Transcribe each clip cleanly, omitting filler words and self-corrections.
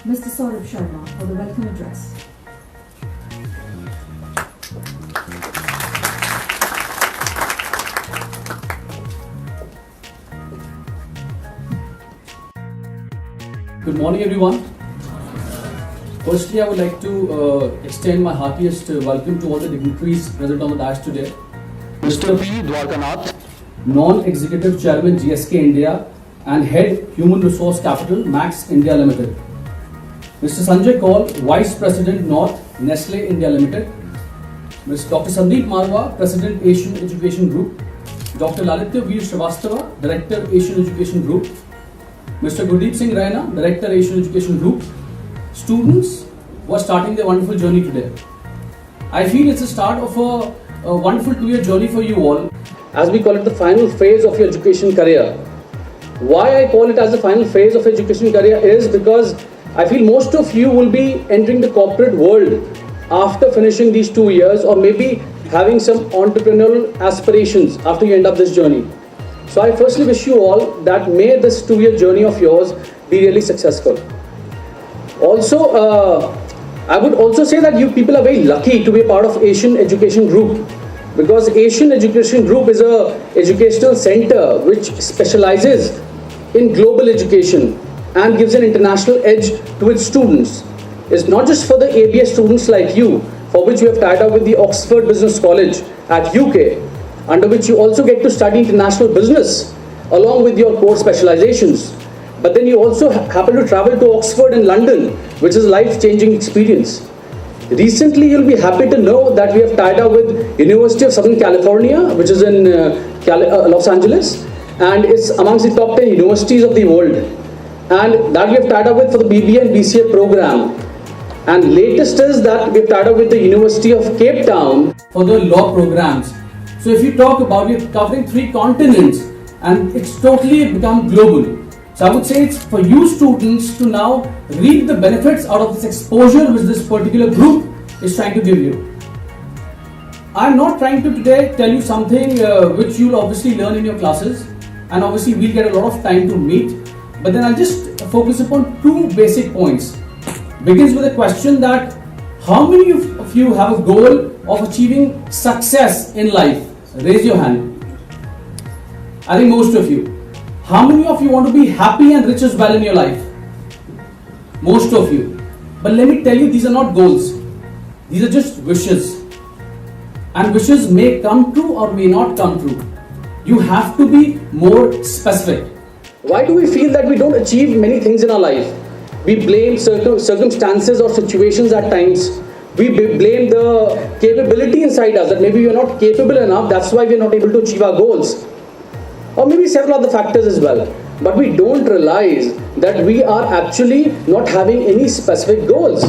Mr. Saurabh Sharma for the welcome address. Good morning, everyone. Firstly, I would like to extend my heartiest welcome to all the dignitaries present on the dais today. Mr. P. Dwarkanath, Non-Executive Chairman GSK India and Head Human Resource Capital Max India Limited. Mr. Sanjay Kaul, Vice President North Nestle India Limited. Mr. Dr. Sandeep Marwa, President Asian Education Group. Dr. Lalitya Veer Srivastava, Director Asian Education Group. Mr. Gurdeep Singh Raina, Director Asian Education Group. Students who are starting their wonderful journey today. I feel it's the start of a wonderful 2-year journey for you all. As we call it the final phase of your education career. Why I call it as the final phase of education career is because I feel most of you will be entering the corporate world after finishing these 2 years, or maybe having some entrepreneurial aspirations after you end up this journey. So I firstly wish you all that may this 2-year journey of yours be really successful. Also, I would also say that you people are very lucky to be a part of Asian Education Group, because Asian Education Group is a educational center which specializes in global education and gives an international edge to its students. It's not just for the ABS students like you, for which we have tied up with the Oxford Business College at UK, under which you also get to study international business along with your core specializations. But then you also happen to travel to Oxford and London, which is a life-changing experience. Recently, you'll be happy to know that we have tied up with University of Southern California, which is in Los Angeles, and it's amongst the top 10 universities of the world. And that we have tied up with for the BBA and BCA program. And latest is that we have tied up with the University of Cape Town for the law programs. So if you talk about it, covering 3 continents, and it's totally become global. So I would say it's for you students to now reap the benefits out of this exposure which this particular group is trying to give you. I'm not trying to today tell you something which you'll obviously learn in your classes, and obviously we'll get a lot of time to meet, but then I'll just focus upon 2 basic points. Begins with a question that how many of you have a goal of achieving success in life? Raise your hand. I think most of you. How many of you want to be happy and rich as well in your life? Most of you. But let me tell you, these are not goals. These are just wishes. And wishes may come true or may not come true. You have to be more specific. Why do we feel that we don't achieve many things in our life? We blame circumstances or situations at times. We blame the capability inside us, that maybe we are not capable enough, that's why we are not able to achieve our goals. Or maybe several other factors as well. But we don't realize that we are actually not having any specific goals.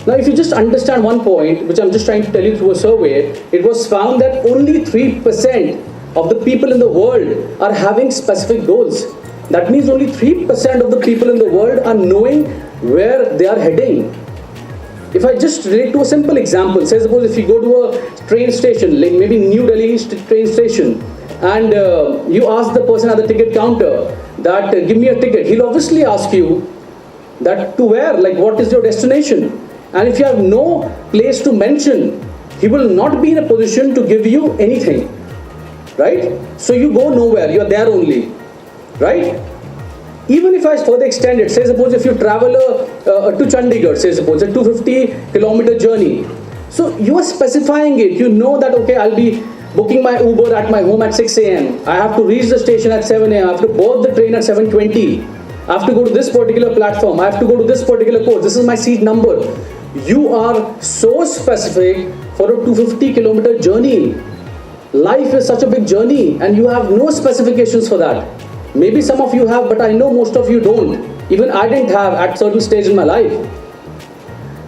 Now, if you just understand one point, which I'm just trying to tell you through a survey, it was found that only 3% of the people in the world are having specific goals. That means only 3% of the people in the world are knowing where they are heading. If I just relate to a simple example, say suppose if you go to a train station, like maybe New Delhi train station, and you ask the person at the ticket counter that give me a ticket, he'll obviously ask you that to where, like what is your destination? And if you have no place to mention, he will not be in a position to give you anything, right? So you go nowhere, you are there only, right? Even if I further extend it, say suppose if you travel to Chandigarh, say suppose a 250-kilometer journey, so you are specifying it, you know that okay, I'll be booking my Uber at my home at 6 a.m. I have to reach the station at 7 a.m. I have to board the train at 7:20. I have to go to this particular platform. I have to go to this particular coach. This is my seat number. You are so specific for a 250-kilometer journey. Life is such a big journey and you have no specifications for that. Maybe some of you have, but I know most of you don't. Even I didn't have at certain stage in my life.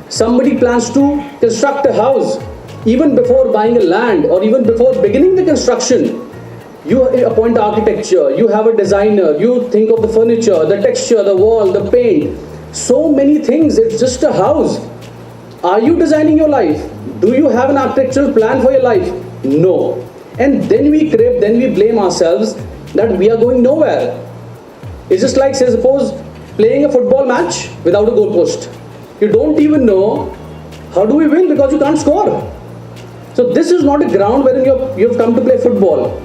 Somebody plans to construct a house. Even before buying a land or even before beginning the construction, you appoint architecture, you have a designer, you think of the furniture, the texture, the wall, the paint. So many things, it's just a house. Are you designing your life? Do you have an architectural plan for your life? No. And then we blame ourselves that we are going nowhere. It's just like, say, suppose playing a football match without a goalpost. You don't even know how do we win because you can't score. So this is not a ground wherein you've come to play football.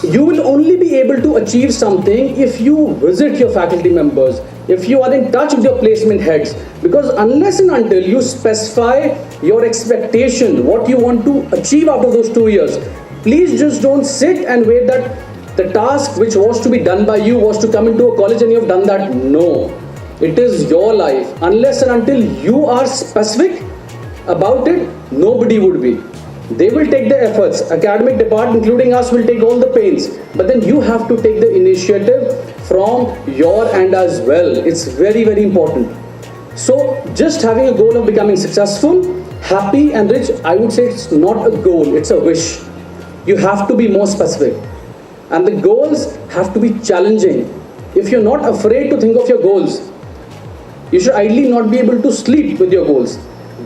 You will only be able to achieve something if you visit your faculty members, if you are in touch with your placement heads, because unless and until you specify your expectation, what you want to achieve out of those 2 years, please just don't sit and wait that the task which was to be done by you was to come into a college and you have done that. No, it is your life. Unless and until you are specific about it, nobody would be. They will take the efforts, academic department including us will take all the pains, but then you have to take the initiative from your end as well. It's very, very important. So just having a goal of becoming successful, happy and rich, I would say it's not a goal, it's a wish. You have to be more specific, and the goals have to be challenging. If you're not afraid to think of your goals, you should ideally not be able to sleep with your goals.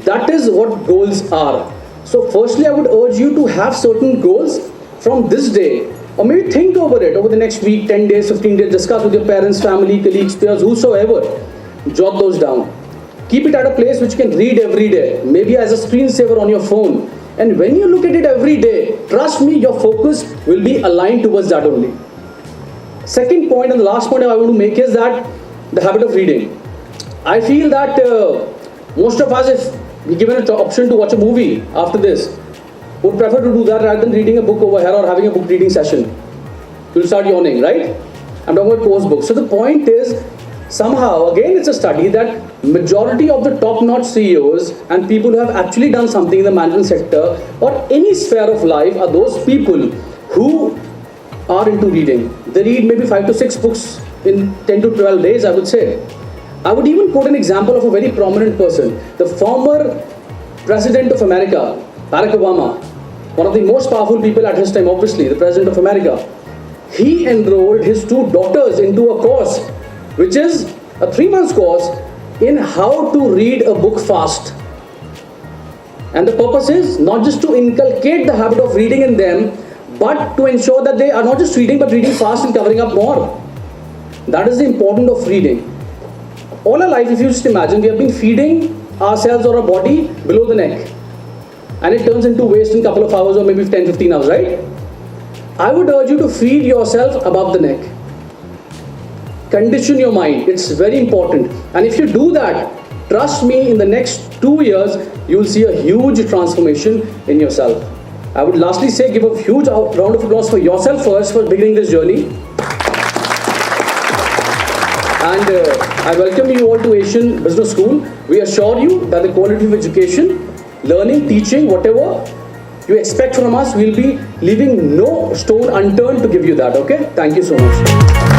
That is what goals are. So firstly, I would urge you to have certain goals from this day, or maybe think over it over the next week, 10 days, 15 days, discuss with your parents, family, colleagues, peers, whosoever. Jot those down. Keep it at a place which you can read every day, maybe as a screensaver on your phone. And when you look at it every day, trust me, your focus will be aligned towards that only. Second point and the last point I want to make is that the habit of reading. I feel that most of us, if we're given an option to watch a movie after this, would prefer to do that rather than reading a book over here or having a book reading session. You'll start yawning, right? I'm talking about course books. So the point is, somehow, again, it's a study that majority of the top-notch CEOs and people who have actually done something in the management sector or any sphere of life are those people who are into reading. They read maybe 5 to 6 books in 10 to 12 days, I would say. I would even quote an example of a very prominent person, the former President of America, Barack Obama, one of the most powerful people at his time, obviously, the President of America. He enrolled his 2 daughters into a course, which is a 3-month course in how to read a book fast. And the purpose is not just to inculcate the habit of reading in them, but to ensure that they are not just reading, but reading fast and covering up more. That is the importance of reading. All our life, if you just imagine, we have been feeding ourselves or our body below the neck, and it turns into waste in a couple of hours or maybe 10-15 hours, right? I would urge you to feed yourself above the neck. Condition your mind. It's very important. And if you do that, trust me, in the next 2 years, you will see a huge transformation in yourself. I would lastly say, give a huge round of applause for yourself first for beginning this journey. And I welcome you all to Asian Business School. We assure you that the quality of education, learning, teaching, whatever you expect from us, we'll be leaving no stone unturned to give you that, okay? Thank you so much.